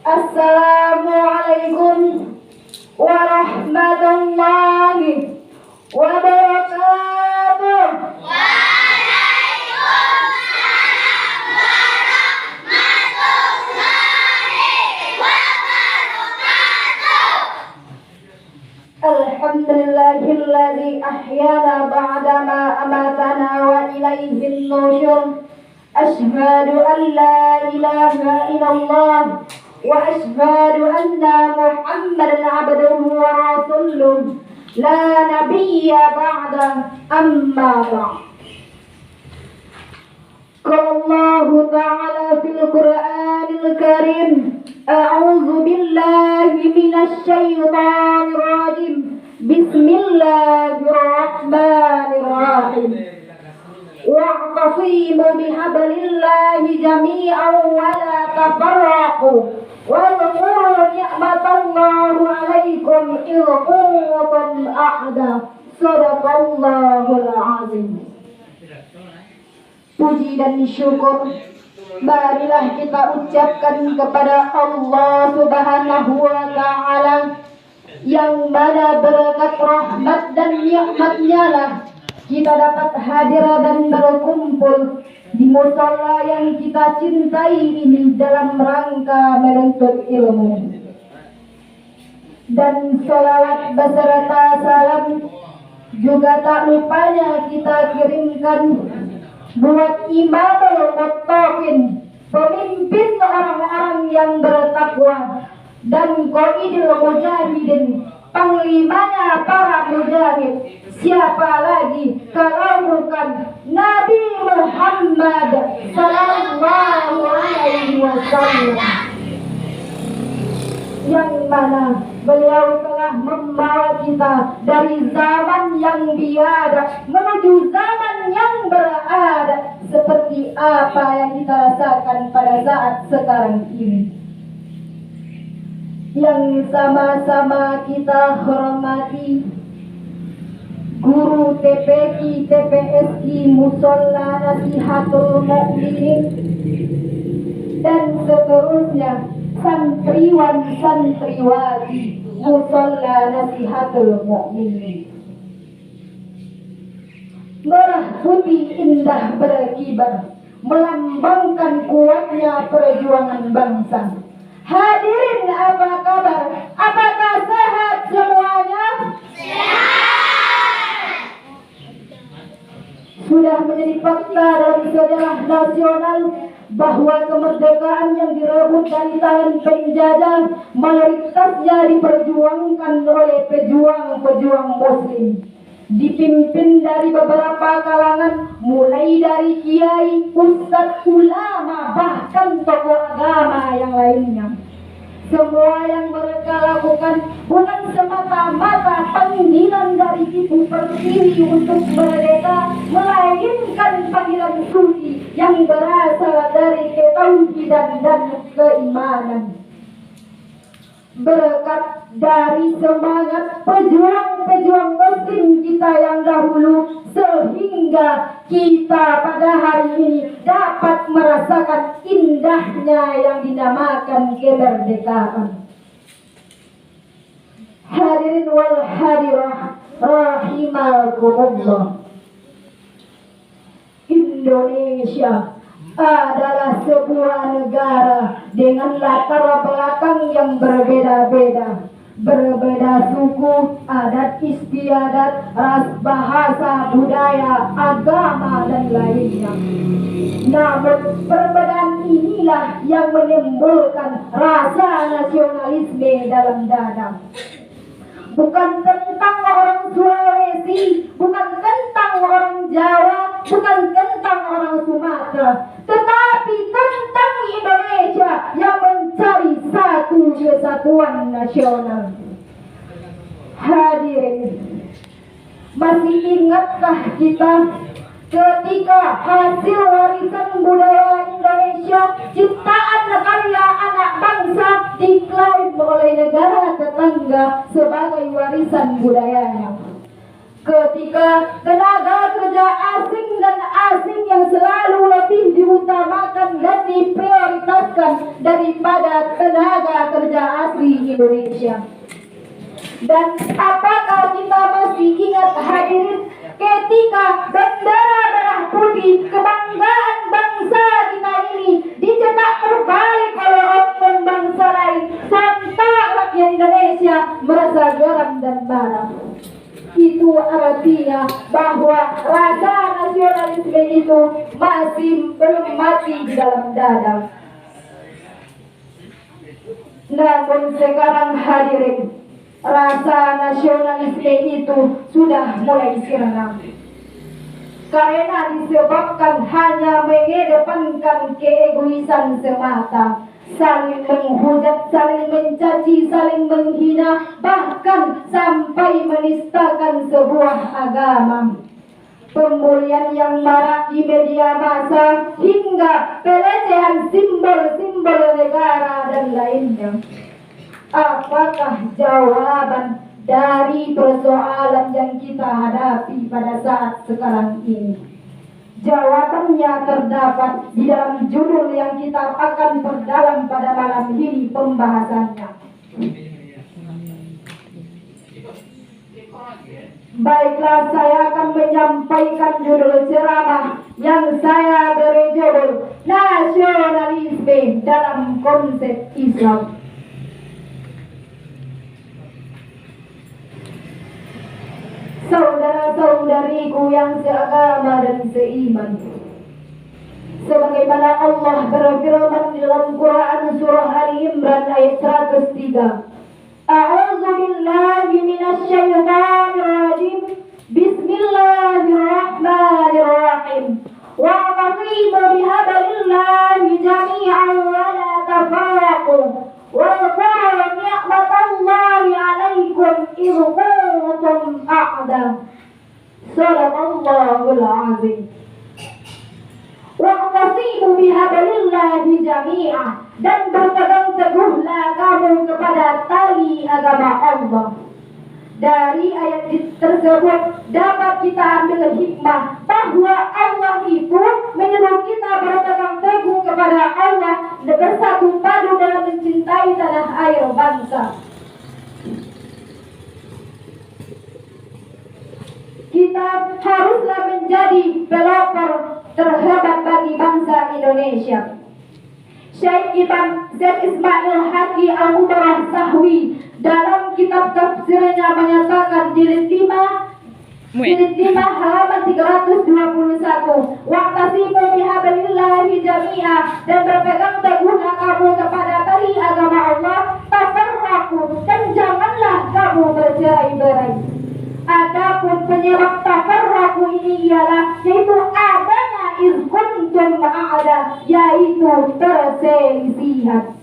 Assalamualaikum warahmatullahi wabarakatuh. Alhamdulillahilladzi ahyana ba'dama amatana wa ilaihin nusyur. Asyhadu an la ilaha illallah wa asyhadu anna Muhammadan abduhu wa rasuluh la nabiyya ba'da amma ba'd. Qala Allah ta'ala fil Qur'anil Karim, a'udzu billahi minasy syaithanir rajim. Bismillahirrahmanirrahim. Wa'tasimu bihablillahi jami'an wa la tafarraqu. Wadhkuru ni'matallahi 'alaikum idh kuntum a'da. Shadaqallahul 'azim. Puji dan syukur marilah kita ucapkan kepada Allah Subhanahu wa ta'ala, yang mana berkat rahmat dan nikmatnya lah kita dapat hadir dan berkumpul di mushola yang kita cintai ini dalam rangka menuntut ilmu. Dan sholawat beserta salam juga tak lupanya kita kirimkan buat Imamul Muttaqin, pemimpin orang-orang yang bertakwa, dan Qaidul Mujahidin, panglimanya para mujahid. Siapa lagi kalau bukan Nabi Muhammad sallallahu alaihi wasallam, yang mana beliau telah membawa kita dari zaman yang biada menuju zaman yang berada, seperti apa yang kita rasakan pada saat sekarang ini. Yang sama-sama kita hormati guru TPQ, TPSI, Mushola Nasihatul Mukminin, dan seterusnya santriwan-santriwati Mushola Nasihatul Mukminin. Merah putih indah berkibar, melambangkan kuatnya perjuangan bangsa. Hadirin, apa kabar? Apakah sehat semuanya? Sehat. Sudah menjadi fakta dari sejarah nasional bahwa kemerdekaan yang direbut dari tangan penjajah mayoritasnya diperjuangkan oleh pejuang-pejuang muslim, dipimpin dari beberapa kalangan, mulai dari kiai, ustadz, ulama, bahkan tokoh agama yang lainnya. Semua yang mereka lakukan bukan semata-mata panggilan dari Ibu Pertiwi untuk merdeka, melainkan panggilan suci yang berasal dari ketauhidan dan keimanan. Berkat dari semangat pejuang-pejuang muslim kita yang dahulu, sehingga kita pada hari ini dapat merasakan indahnya yang dinamakan kemerdekaan. Hadirin wal hadirah rahimakumullah. Indonesia adalah sebuah negara dengan latar belakang yang berbeda-beda, berbeda suku, adat istiadat, ras, bahasa, budaya, agama, dan lainnya. Namun perbedaan inilah yang menimbulkan rasa nasionalisme dalam dada. Bukan tentang orang Sulawesi, bukan tentang orang Jawa, bukan tentang orang Sumatera, tetapi tentang Indonesia yang mencari satu kesatuan nasional. Hadirin, masih ingatkah kita ketika hasil warisan budaya Indonesia, ciptaan karya anak bangsa, diklaim oleh negara tetangga sebagai warisan budayanya? Ketika tenaga kerja asing dan asing yang selalu lebih diutamakan dan diprioritaskan daripada kepada tenaga kerja asli Indonesia. Dan apakah kita masih ingat hadirin ketika bendera merah putih kebanggaan bangsa kita ini dicetak terbalik oleh oknum bangsa lain, sontak rakyat Indonesia merasa geram dan marah. Itu artinya bahwa rasa nasionalisme itu masih belum mati di dalam dada. Namun sekarang hadirin, rasa nasionalisme itu sudah mulai sirna karena disebabkan hanya mengedepankan keegoisan semata, saling menghujat, saling mencaci, saling menghina, bahkan sampai menistakan sebuah agama. Pembulian yang marak di media massa hingga pelecehan simbol-simbol negara dan lainnya. Apakah jawaban dari persoalan yang kita hadapi pada saat sekarang ini? Jawabannya terdapat di dalam judul yang kita akan perdalam pada malam ini pembahasannya. Baiklah, saya akan menyampaikan judul ceramah yang saya beri judul Nasionalisme dalam Konsep Islam. Saudara-saudariku yang seagama dan seiman, sebagaimana Allah berfirman di dalam Quran surah Ali Imran ayat 103, A'udzu billahi minasy syaithanir rajim. Bismillahirrahmanirrahim. Wa'tasimu bihablillahi jami'an wa la tafarraqu. Wa ni'matallahi 'alaikum idh kuntum a'da. Shadaqallahul 'azim. Wa'tasimu bihablillahi jami'an, dan berpegang teguhlah kamu kepada tali agama Allah. Dari ayat tersebut dapat kita ambil hikmah bahwa Allah itu menyuruh kita berpegang teguh kepada Allah dan bersatu padu dalam mencintai tanah air bangsa. Kita haruslah menjadi pelopor terhebat bagi bangsa Indonesia. Syekh Ismail Haqi Al-Mubarah Sahwi dalam kitab tafsirnya menyatakan jilid 5 halaman 321, wa'tasimu bihablillahi jami'a, dan berpegang teguhlah kamu kepada tali agama Allah, tafarraqu, dan janganlah kamu bercerai-berai. Adapun penyebab tafarraqu ini ialah yaitu adanya izkuntum a'ada, yaitu perselisihan.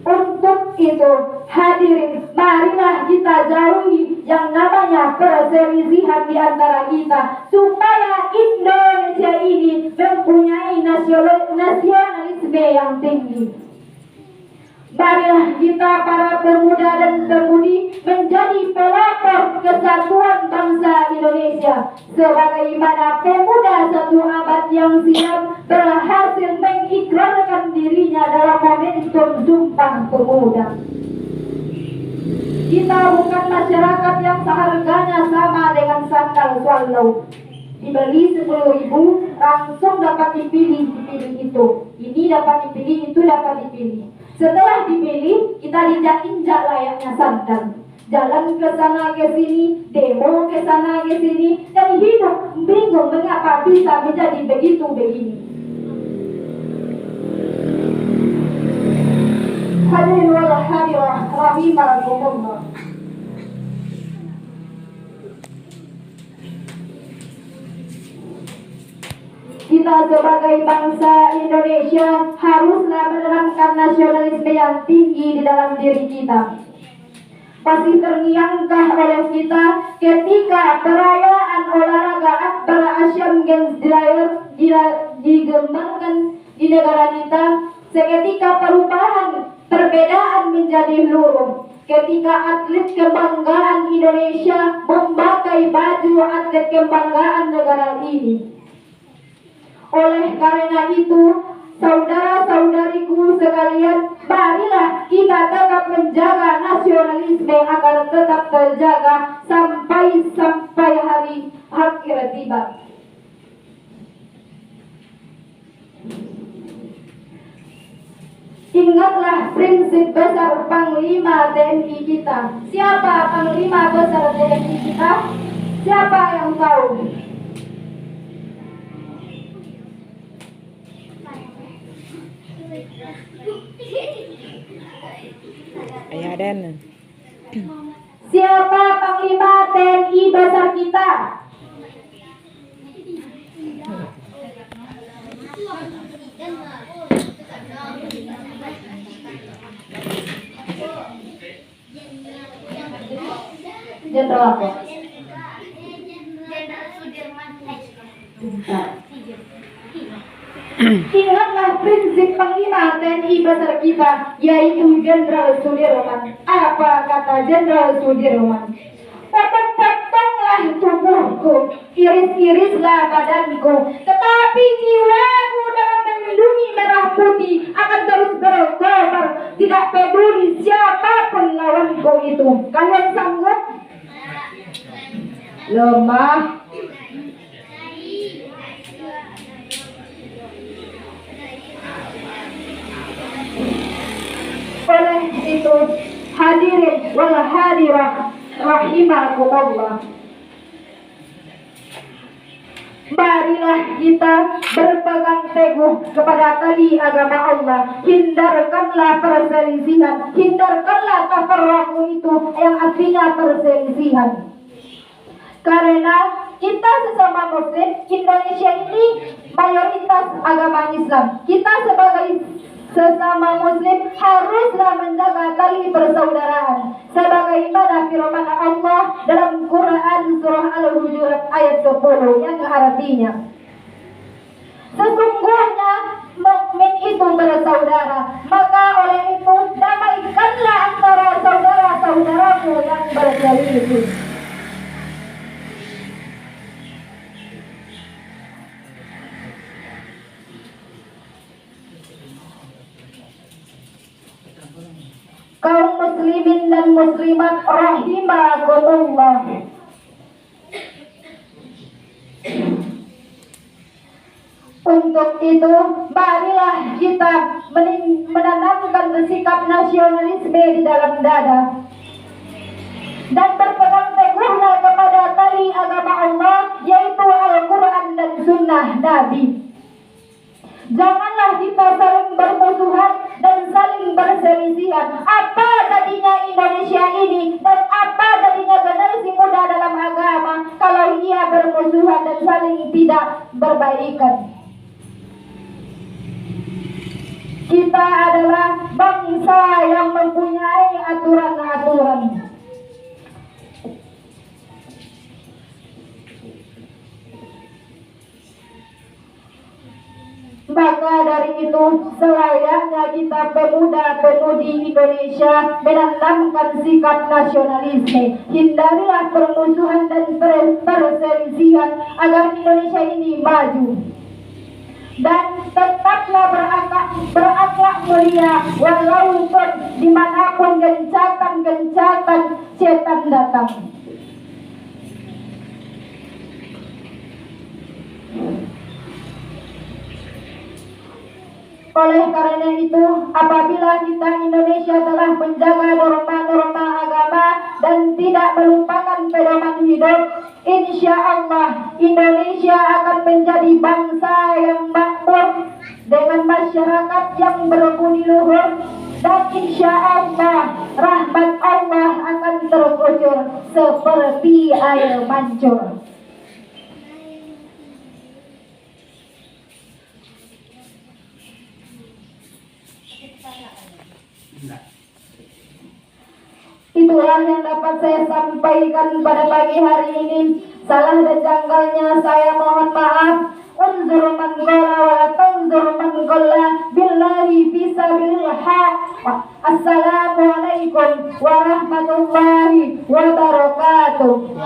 Untuk itu hadirin, marilah kita jauhi yang namanya perselisihan di antara kita, supaya Indonesia ini mempunyai nasionalisme yang tinggi. Marilah kita para pemuda dan pemudi menjadi pelopor kesatuan bangsa Indonesia, sebagaimana pemuda satu abad yang silam berhasil mengikrarkan dirinya dalam momentum Sumpah Pemuda. Kita bukan masyarakat yang seharganya sama dengan sandal swallow. Dibeli 10.000 langsung dapat dipilih itu. Ini dapat dipilih, itu dapat dipilih. Setelah dipilih, kita injak-injak layaknya sandal. Jalan ke sana ke sini, demo ke sana ke sini, dan hidup bingung mengapa bisa menjadi begitu begini. Hadirin wal hadirah rahimakumullah. Kita sebagai bangsa Indonesia haruslah menanamkan nasionalisme yang tinggi di dalam diri kita. Pasti terngiangkah oleh kita ketika perayaan olahraga Akbar Asian Games digembangkan di negara kita, seketika perubahan perbedaan menjadi luruh. Ketika atlet kebanggaan Indonesia memakai baju atlet kebanggaan negara ini. Oleh karena itu, Saudara-saudariku sekalian, marilah kita tetap menjaga nasionalisme agar tetap terjaga sampai hari akhir tiba. Ingatlah prinsip besar Panglima TNI kita. Siapa Panglima besar TNI kita? Siapa yang tahu? Ayah Den. Siapa Panglima TNI besar kita? Jenderal apa? Ingatlah prinsip Panglima TNI besar kita, yaitu Jenderal Sudirman. Apa kata Jenderal Sudirman? Potong-potonglah tubuhku, iris-irislah badanku, tetapi jiwaku dalam melindungi merah putih akan terus berkobar, tidak peduli siapapun lawanku itu. Kalian sanggup? Lemah. Oleh itu, hadirin wal hadirah rahimakumullah, marilah kita berpegang teguh kepada tali agama Allah. Hindarkanlah perselisihan, hindarkanlah tafarraqu itu yang artinya perselisihan. Karena kita sesama muslim, Indonesia ini mayoritas agama Islam. Kita sebagai sesama muslim haruslah menjaga tali persaudaraan sebagaimana firman Allah dalam Quran surah Al-Hujurat ayat 10 yang artinya, sesungguhnya mukmin itu bersaudara, maka oleh itu damaikanlah antara saudara-saudaramu yang berselisih. Kaum muslimin dan muslimat rahimakumullah, untuk itu marilah kita menanamkan sikap nasionalisme di dalam dada dan berpegang teguhlah kepada tali agama Allah, yaitu Al-Quran dan Sunnah Nabi. Janganlah kita saling bermusuhan dan saling berselisihan. Apa tadinya Indonesia ini dan apa tadinya generasi muda dalam agama kalau ia bermusuhan dan saling tidak berbaikan? Kita adalah bangsa yang mempunyai aturan-aturan. Maka dari itu selayaknya kita pemuda-pemudi Indonesia menanamkan sikap nasionalisme. Hindarilah permusuhan dan perselisihan agar Indonesia ini maju. Dan tetaplah berakhlak mulia walaupun dimanapun gencatan setan datang. Oleh karena itu, apabila kita Indonesia telah menjaga norma-norma agama dan tidak melupakan pedoman hidup, insya Allah Indonesia akan menjadi bangsa yang makmur dengan masyarakat yang berbudi luhur, dan insya Allah rahmat Allah akan terkucur seperti air mancur. Itulah yang dapat saya sampaikan pada pagi hari ini. Salah dan janggalnya saya mohon maaf. Unzur man qala wa tanzur man qala billahi fi sabilil haq. Assalamualaikum warahmatullahi wabarakatuh.